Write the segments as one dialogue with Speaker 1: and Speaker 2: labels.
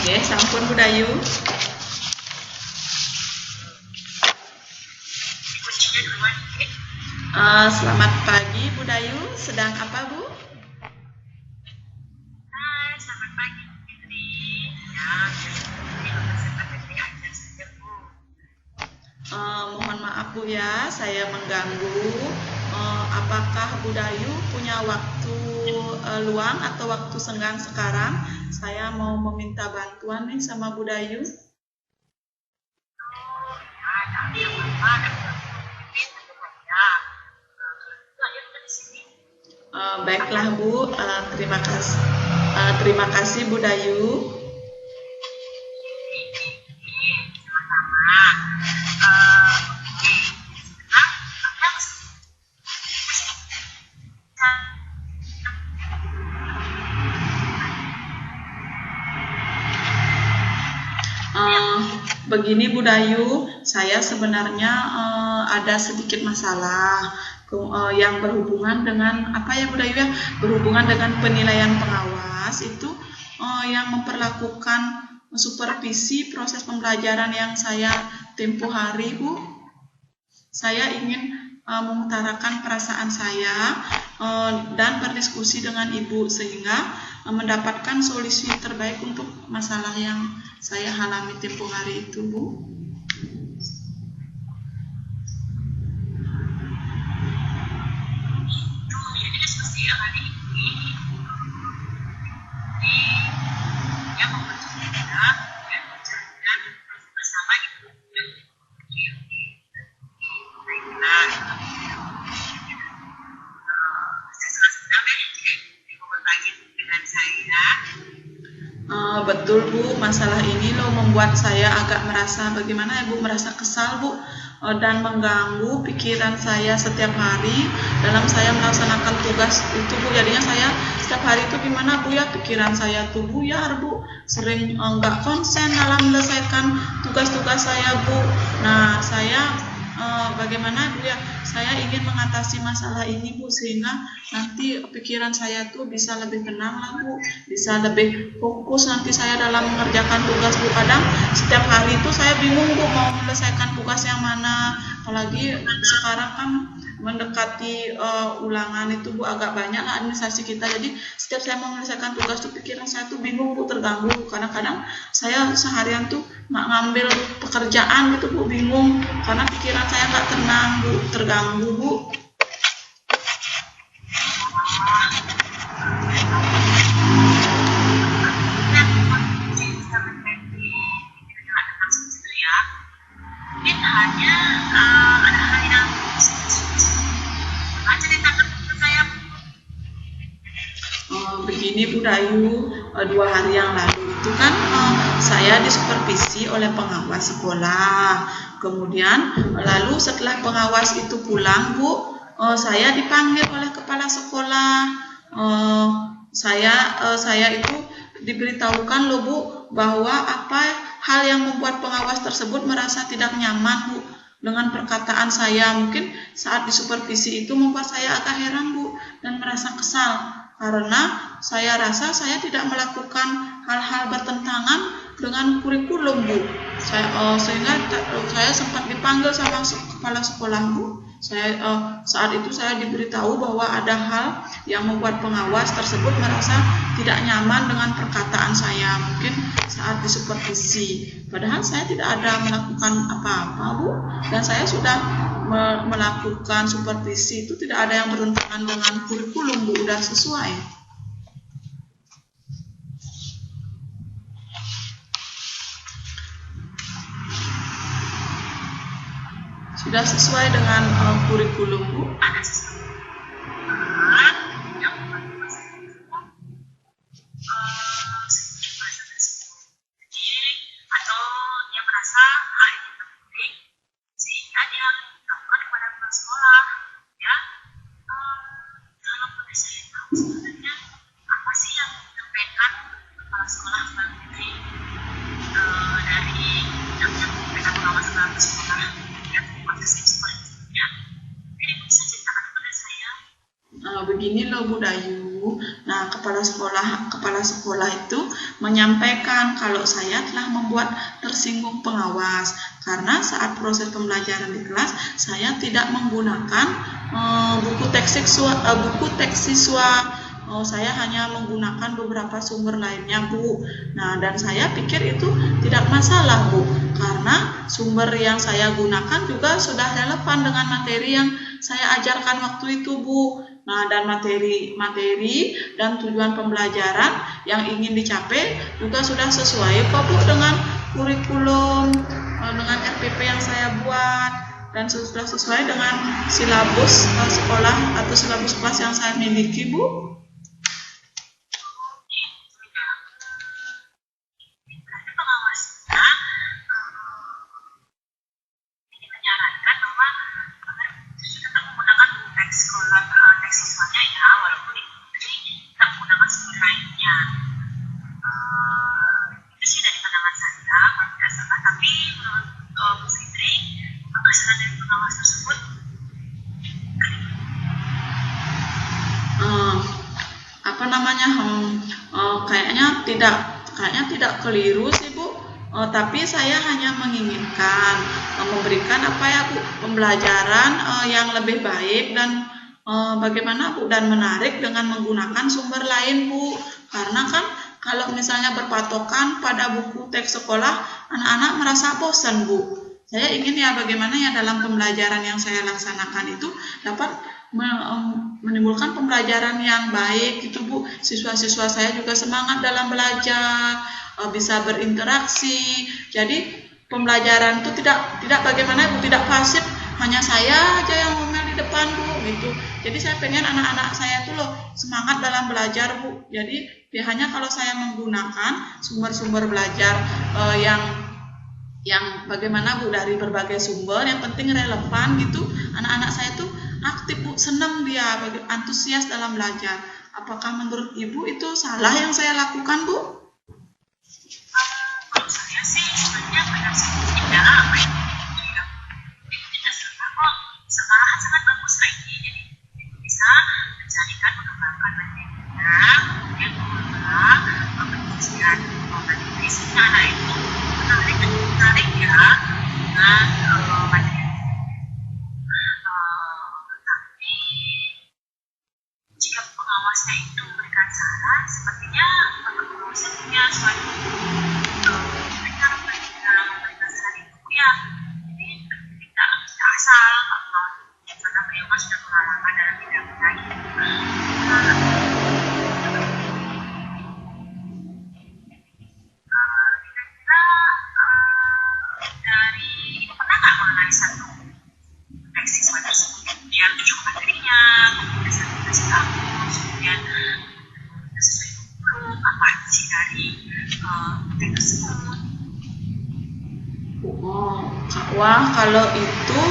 Speaker 1: Oke, sampun Bu Dayu. Selamat pagi Bu Dayu, sedang apa Bu?
Speaker 2: Selamat pagi Fitri.
Speaker 1: Mohon maaf Bu ya, saya mengganggu. Apakah Bu Dayu punya waktu luang atau waktu senggang sekarang? Saya mau meminta bantuan nih sama Bu Dayu. Baiklah Bu, terima kasih Bu Dayu. Begini Bu Dayu, saya sebenarnya ada sedikit masalah yang berhubungan dengan apa ya Bu Dayu ya, berhubungan dengan penilaian pengawas itu yang memperlakukan supervisi proses pembelajaran yang saya tempuh hari Bu. Saya ingin mengutarakan perasaan saya dan berdiskusi dengan Ibu sehingga mendapatkan solusi terbaik untuk masalah yang saya alami tempoh hari itu Bu. Betul Bu, masalah ini loh membuat saya agak merasa bagaimana ya Bu, merasa kesal Bu, dan mengganggu pikiran saya setiap hari dalam saya melaksanakan tugas itu Bu. Jadinya saya setiap hari itu gimana Bu ya, pikiran saya tuh buyar Bu, sering nggak konsen dalam menyelesaikan tugas-tugas saya Bu. Nah saya bagaimana Bu ya, saya ingin mengatasi masalah ini Bu, sehingga nanti pikiran saya tuh bisa lebih tenang lah Bu, bisa lebih fokus nanti saya dalam mengerjakan tugas Bu. Kadang setiap hari itu saya bingung Bu mau menyelesaikan tugas yang mana, apalagi sekarang kan mendekati ulangan itu Bu, agak banyak lah administrasi kita. Jadi setiap saya mau menyelesaikan tugas tuh pikiran saya tuh bingung Bu, terganggu. Kadang-kadang saya seharian tuh ngambil pekerjaan gitu Bu, bingung karena pikiran saya nggak tenang Bu, terganggu Bu. Begini Bu Dayu, 2 hari yang lalu itu kan saya disupervisi oleh pengawas sekolah. Kemudian lalu setelah pengawas itu pulang Bu, saya dipanggil oleh kepala sekolah. Saya itu diberitahukan loh Bu bahwa apa hal yang membuat pengawas tersebut merasa tidak nyaman Bu dengan perkataan saya. Mungkin saat disupervisi itu membuat saya agak heran Bu dan merasa kesal karena saya rasa saya tidak melakukan hal-hal bertentangan dengan kurikulum Bu. Sehingga saya sempat dipanggil sama kepala sekolah Bu. Saat itu saya diberitahu bahwa ada hal yang membuat pengawas tersebut merasa tidak nyaman dengan perkataan saya, mungkin saat disupervisi. Padahal saya tidak ada melakukan apa-apa Bu, dan saya sudah melakukan supervisi itu tidak ada yang bertentangan dengan kurikulum Bu, sudah sesuai. Sudah sesuai dengan kurikulum Bu. Begini loh Bu Dayu, Bu. Nah, kepala sekolah itu menyampaikan kalau saya telah membuat tersinggung pengawas karena saat proses pembelajaran di kelas saya tidak menggunakan buku teks siswa. Saya hanya menggunakan beberapa sumber lainnya, Bu. Nah, dan saya pikir itu tidak masalah, Bu, karena sumber yang saya gunakan juga sudah relevan dengan materi yang saya ajarkan waktu itu, Bu. Nah, dan materi dan tujuan pembelajaran yang ingin dicapai juga sudah sesuai kok, Bu, dengan kurikulum, dengan RPP yang saya buat, dan sudah sesuai dengan silabus sekolah atau silabus kelas yang saya miliki, Bu.
Speaker 2: Teks siswanya ya, walaupun itu tidak menggunakan sumber lainnya. Itu sih dari pandangan saya, kalau tidak salah. Tapi menurut Bu Fitri, kesalahan dari pengawas tersebut
Speaker 1: kayaknya tidak keliru sih, Bu. Tapi saya hanya menginginkan memberikan Bu, pembelajaran yang lebih baik dan bagaimana, Bu, dan menarik dengan menggunakan sumber lain, Bu. Karena kan kalau misalnya berpatokan pada buku teks sekolah, anak-anak merasa bosan, Bu. Saya ingin ya bagaimana ya dalam pembelajaran yang saya laksanakan itu dapat menimbulkan pembelajaran yang baik gitu, Bu. Siswa-siswa saya juga semangat dalam belajar, bisa berinteraksi. Jadi pembelajaran itu tidak bagaimana, Bu, tidak pasif, hanya saya aja yang ngomel di depan, Bu, gitu. Jadi saya pengen anak-anak saya tuh semangat dalam belajar, Bu. Jadi hanya kalau saya menggunakan sumber-sumber belajar yang bagaimana, Bu, dari berbagai sumber, yang penting relevan gitu. Anak-anak saya tuh aktif, Bu, senang dia, antusias dalam belajar. Apakah menurut Ibu itu salah yang saya lakukan, Bu?
Speaker 2: Kalau saya sih sebenarnya benar saja, apa ya? Itu tidak salah kok. Malahan sangat bagus kayak ini. Jadi itu bisa mencarikan mengembangkan materinya, kemudian mengolah penelitian materi sehingga anak itu menarik ya dengan materi. Tapi jika pengawasnya itu memberikan saran, sepertinya pengawasnya punya suatu cara memberikan saran itu ya. Jadi tidak asal karena beliau sudah pengalaman dalam bidangnya gitu. Kira-kira dari Ibu pernah nggak menganalisa satu teks siswa tersebut, kemudian tujuh materinya, kemudian sertifikasi kampus, kemudian sesuai kurikulum, apa isi dari teks tersebut?
Speaker 1: Wah, kalau itu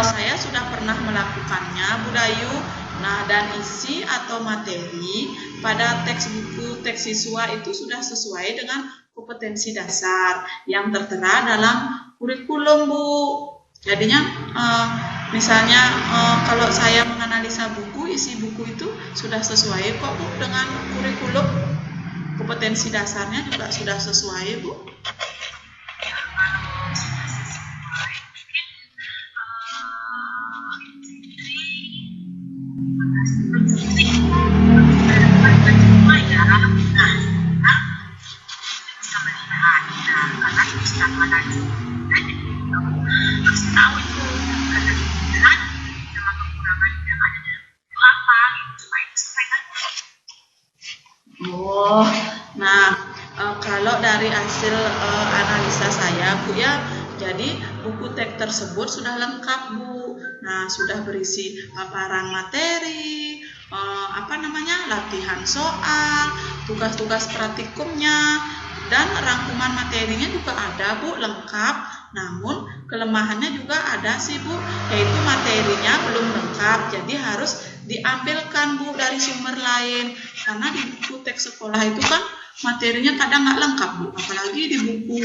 Speaker 1: saya sudah pernah melakukannya, Bu Dayu. Nah, dan isi atau materi pada teks buku teks siswa itu sudah sesuai dengan kompetensi dasar yang tertera dalam kurikulum, Bu. Jadinya misalnya kalau saya menganalisa buku, isi buku itu sudah sesuai kok, Bu, dengan kurikulum. Kompetensi dasarnya juga sudah sesuai, Bu. Kalau dari hasil analisa saya, Bu, ya, jadi buku teks tersebut sudah lengkap, Bu. Nah, sudah berisi paparan materi, latihan soal, tugas-tugas praktikumnya, dan rangkuman materinya juga ada, Bu, lengkap. Namun kelemahannya juga ada sih, Bu, yaitu materinya belum lengkap, jadi harus diambilkan, Bu, dari sumber lain. karena di buku teks sekolah itu kan materinya kadang nggak lengkap Bu, apalagi di buku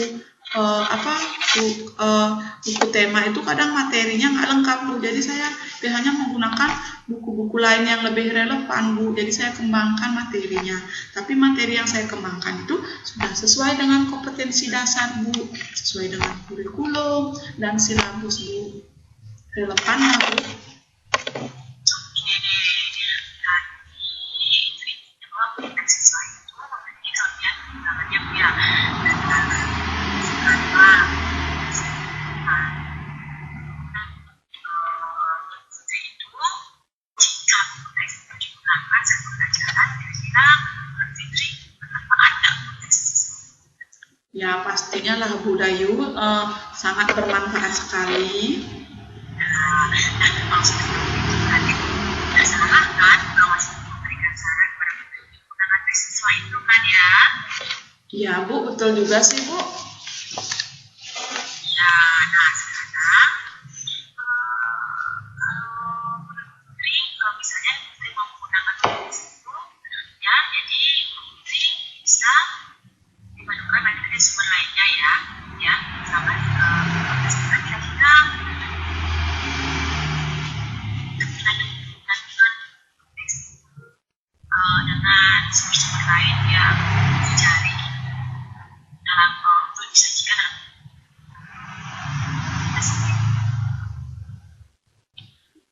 Speaker 1: buku tema itu kadang materinya nggak lengkap Bu, jadi saya biasanya menggunakan buku-buku lain yang lebih relevan Bu, jadi saya kembangkan materinya. Tapi materi yang saya kembangkan itu sudah sesuai dengan kompetensi dasar Bu, sesuai dengan kurikulum dan silabus Bu, relevan ya Bu. Ya pastinya lah Bu Dayu, sangat bermanfaat sekali.
Speaker 2: Tidak salah kan kalau memberikan saran pada penggunaan tes siswa itu kan ya?
Speaker 1: Ya Bu, betul juga sih Bu.
Speaker 2: Ya, nah sekarang kalau misalnya Putri mau menggunakan tes itu, ya jadi Putri bisa dipadukan lagi dengan sumber lainnya ya, misalkan kira-kira dengan sumber-sumber lain yang dicari dalam untuk disajikan dalam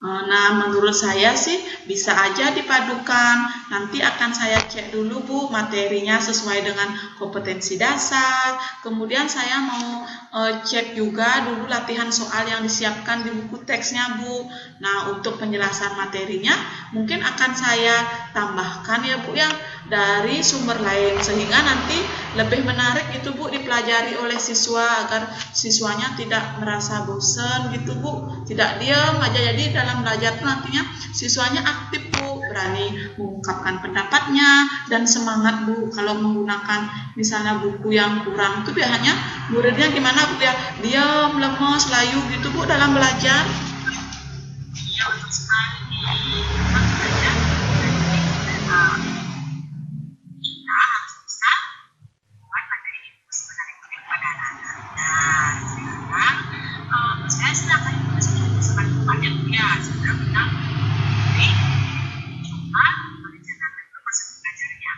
Speaker 1: Nah, menurut saya sih bisa aja dipadukan. Nanti akan saya cek dulu Bu materinya sesuai dengan kompetensi dasar. Kemudian saya mau cek juga dulu latihan soal yang disiapkan di buku teksnya Bu. Nah, untuk penjelasan materinya mungkin akan saya tambahkan ya Bu ya dari sumber lain, sehingga nanti lebih menarik gitu Bu dipelajari oleh siswa, agar siswanya tidak merasa bosan gitu Bu, tidak diam aja. Jadi dalam belajar itu nantinya siswanya aktif Bu, berani mengungkapkan pendapatnya dan semangat Bu. Kalau menggunakan misalnya buku yang kurang itu biasanya muridnya gimana Bu ya, diam, lemes, layu gitu Bu dalam belajar.
Speaker 2: Iya, betul sekali. Kita harus bisa membuat materi itu sebenarnya kepada anak-anak. Nah, sekarang saya silakan menyusun banyak ya. Sekarang kita coba merencanakan proses belajarnya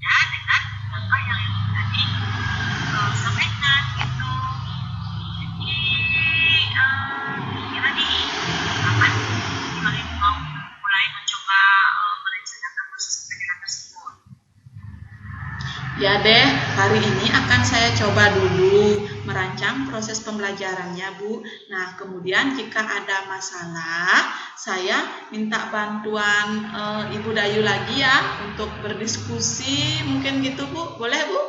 Speaker 2: ya dengan langkah yang tadi sampaikan gitu. Jadi kira nih kapan kalian mau mulai mencoba merencanakan proses belajar tersebut?
Speaker 1: Ya deh, hari ini akan saya coba dulu merancang proses pembelajarannya Bu. Nah, kemudian jika ada masalah, saya minta bantuan Ibu Dayu lagi ya untuk berdiskusi, mungkin gitu Bu. Boleh Bu?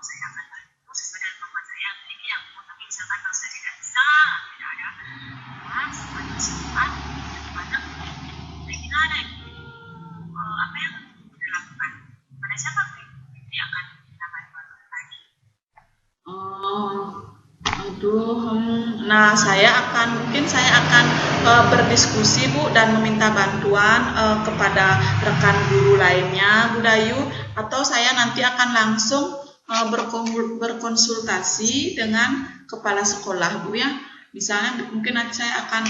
Speaker 2: Saya akan bantu sesuai dengan kemampuan saya. Ini yang tapi misalkan kalau saya tidak bisa, tidak ada sesuatu kesulitan, bagaimana? Kira-kira ada apa yang dilakukan? Pada siapa ini akan kita bantu lagi?
Speaker 1: Nah mungkin saya akan berdiskusi Bu dan meminta bantuan kepada rekan guru lainnya Bu Dayu, atau saya nanti akan langsung berkonsultasi dengan kepala sekolah Bu ya. Misalnya mungkin nanti saya akan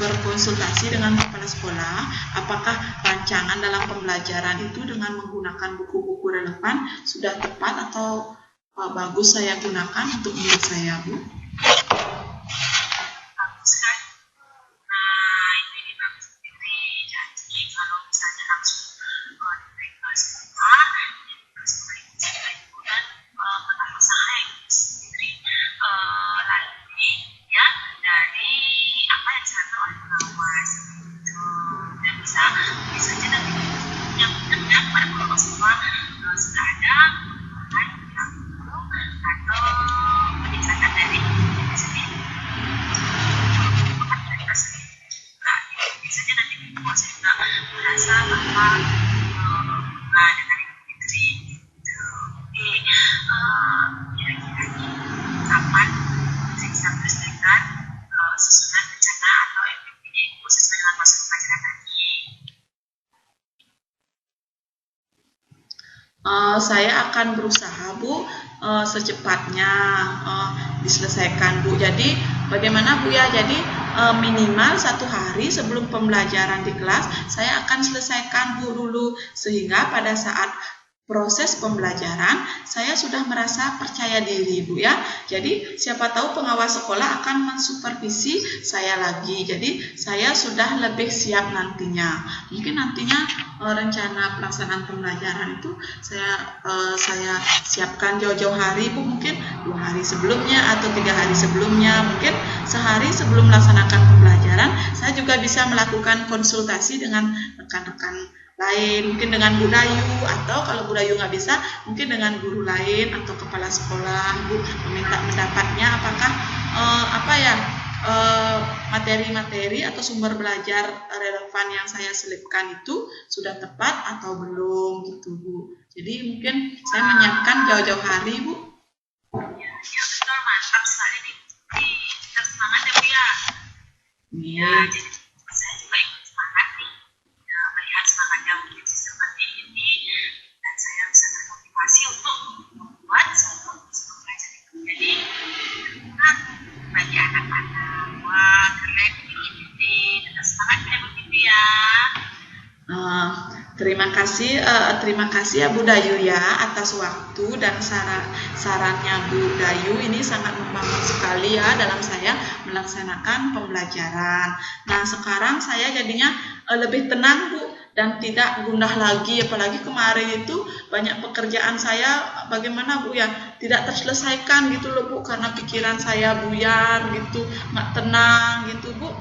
Speaker 1: berkonsultasi dengan kepala sekolah apakah rancangan dalam pembelajaran itu dengan menggunakan buku-buku relevan sudah tepat atau bagus saya gunakan untuk murid saya Bu.
Speaker 2: Bagus kan? Nah, ini bagus sendiri. Jadi kalau misalnya langsung dari kelas sekolah, sekolah itu saya itu dan mata saya sendiri lalui ya dari apa yang disampaikan oleh pengawas itu, dan bisa aja nanti yang benar pada pengawas semua sudah ada atau peningkatan dari sendiri.
Speaker 1: Saya akan berusaha Bu secepatnya diselesaikan Bu. Jadi bagaimana Bu ya? Jadi minimal 1 hari sebelum pembelajaran di kelas saya akan selesaikan Bu dulu, sehingga pada saat proses pembelajaran saya sudah merasa percaya diri Bu ya. Jadi siapa tahu pengawas sekolah akan mensupervisi saya lagi. Jadi saya sudah lebih siap nantinya. Mungkin nantinya rencana pelaksanaan pembelajaran itu saya siapkan jauh-jauh hari Bu, mungkin 2 hari sebelumnya atau 3 hari sebelumnya, mungkin sehari sebelum melaksanakan pembelajaran saya juga bisa melakukan konsultasi dengan rekan-rekan lain, mungkin dengan Bu Dayu, atau kalau Bu Dayu nggak bisa mungkin dengan guru lain atau kepala sekolah Bu, meminta pendapatnya apakah materi-materi atau sumber belajar relevan yang saya selipkan itu sudah tepat atau belum gitu Bu. Jadi mungkin saya menyiapkan jauh-jauh hari Bu.
Speaker 2: Ya betul, mantap sekali nih. Kita semangat ya Bu ya.
Speaker 1: Iya.
Speaker 2: Jadi saya juga ikut semangat nih melihat semangatnya Bu Cici seperti ini, dan saya bisa termotivasi untuk membuat suatu belajar itu menjadi berguna bagi anak-anak. Wah, keren ini. Tetap semangat ya Bu Cici ya.
Speaker 1: Terima kasih ya Bu Dayu ya atas waktu dan sarannya Bu Dayu, ini sangat membantu sekali ya dalam saya melaksanakan pembelajaran. Nah sekarang saya jadinya lebih tenang Bu dan tidak gundah lagi, apalagi kemarin itu banyak pekerjaan saya bagaimana Bu ya tidak terselesaikan gitu loh Bu, karena pikiran saya buyar gitu, nggak tenang gitu Bu.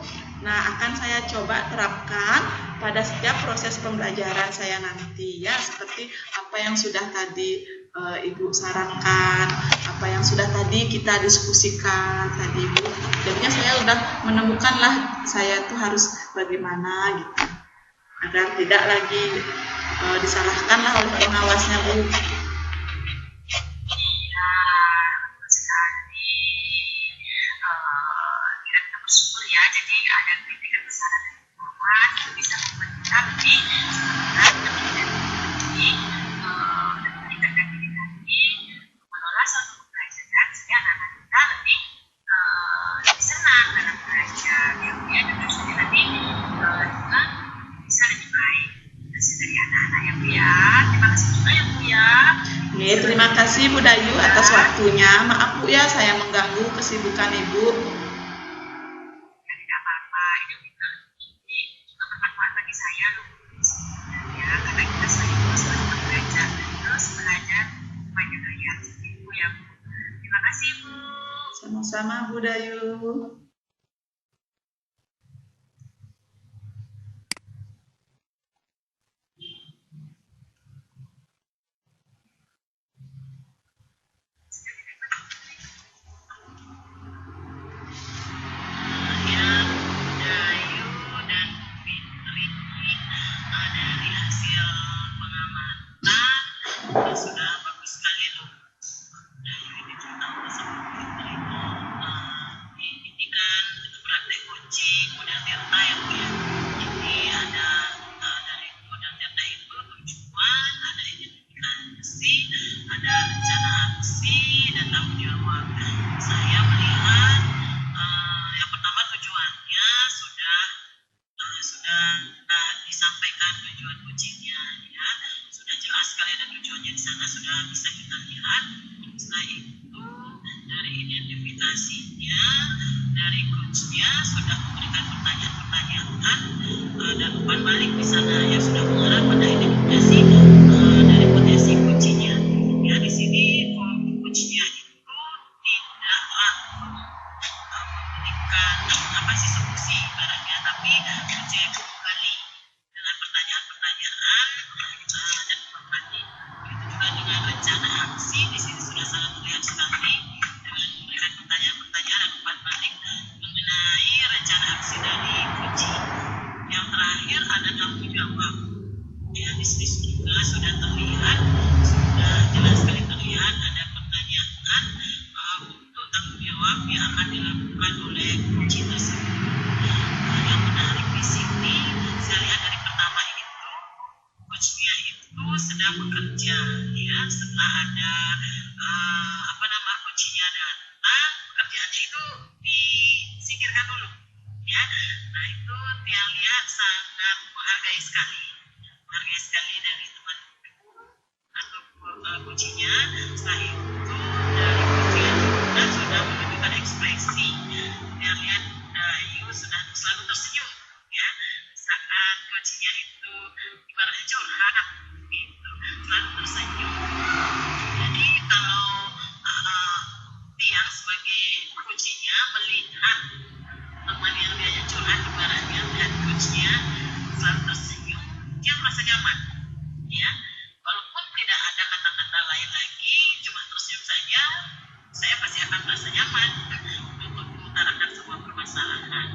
Speaker 1: Nah, akan saya coba terapkan pada setiap proses pembelajaran saya nanti ya, seperti apa yang sudah tadi Ibu sarankan, apa yang sudah tadi kita diskusikan tadi Bu. Jadinya saya udah menemukan lah saya tuh harus bagaimana gitu, agar tidak lagi disalahkan lah oleh pengawasnya Bu.
Speaker 2: Jadi ada kritikan saran dari pengawas itu bisa membuat kita lebih semangat, lebih meningkatkan diri lagi, mengelola suatu pembelajaran sehingga anak-anak kita lebih senang dalam belajar. Ya, dan juga nanti juga bisa lebih baik hasil dari anak-anak ya Bu ya. Terima kasih juga ya Bu ya.
Speaker 1: Terima kasih Bu Dayu atas waktunya. Maaf Bu ya saya mengganggu kesibukan Ibu. Sama-sama Bu Dayu.
Speaker 2: Sedang bekerja. menghargai sekali dari teman atau coachnya. Setelah itu dari coachnya juga sudah menunjukkan ekspresi. Dia lihat Yu sudah selalu tersenyum ya saat coachnya itu ibaratnya curhat gitu, selalu tersenyum. Jadi kalau Tiang sebagai coachnya melihat teman yang diajak curhat, ibaratnya melihat coachnya selalu tersenyum, dia merasa nyaman ya, walaupun tidak ada kata-kata lain lagi, cuma tersenyum saja, saya pasti akan merasa nyaman untuk mengutarakan semua permasalahan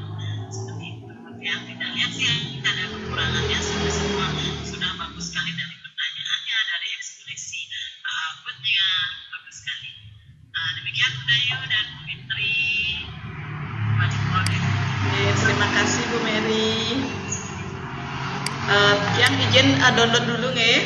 Speaker 2: seperti itu. Yang tidak lihat sih ada kekurangannya, semua sudah bagus sekali dari pertanyaannya, dari ekspresi outputnya bagus sekali. Demikian Udayu dan Bu Fitri.
Speaker 1: Terima kasih Bu Mary. Yang izin download dulu nggak ya?